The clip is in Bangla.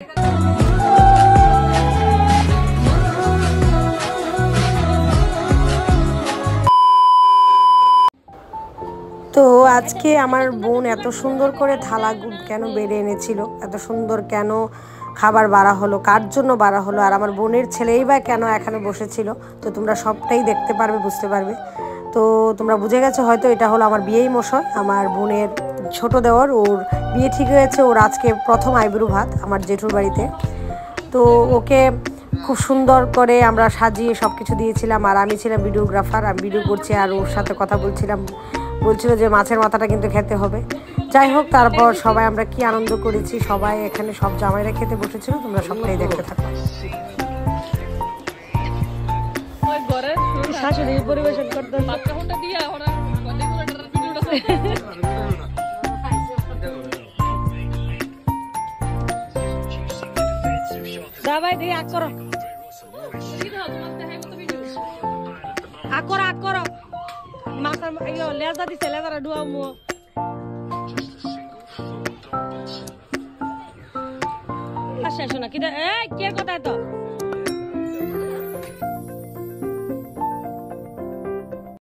তো আজকে আমার বোন এত সুন্দর করে থালা কেন বেড়ে এনেছিল, এত সুন্দর কেন খাবার বাড়া হলো, কার জন্য বাড়া হলো, আর আমার বোনের ছেলেই বা কেন এখানে বসেছিল, তো তোমরা সবটাই দেখতে পারবে, বুঝতে পারবে। তো তোমরা বুঝে গেছো হয়তো, এটা হলো আমার বিয়েই মশাই, আমার বোনের ছোট দেওর। ওর বিয়ে ঠিক হয়েছে, ওর আজকে প্রথম আইবুড়ো ভাত আমার জেঠুর বাড়িতে। তো ওকে খুব সুন্দর করে আমরা সাজিয়ে সব কিছু দিয়েছিলাম, আর আমি ছিলাম ভিডিওগ্রাফার, আমি ভিডিও করছি আর ওর সাথে কথা বলছিলাম। বলছিল যে মাছের মাথাটা কিন্তু খেতে হবে। যাই হোক, তারপর সবাই আমরা কি আনন্দ করেছি, সবাই এখানে সব জামাইরা খেতে বসেছিল, তোমরা সবটাই দেখতে থাকো। শাশুড়ি পরিবেশন করতে ভাই দিয়ে আগ করো, আগ করো, আগ করো। মাথার লেজা দিছে, লেজারা ডুয়া মো শেষ না কি কে কথায় তো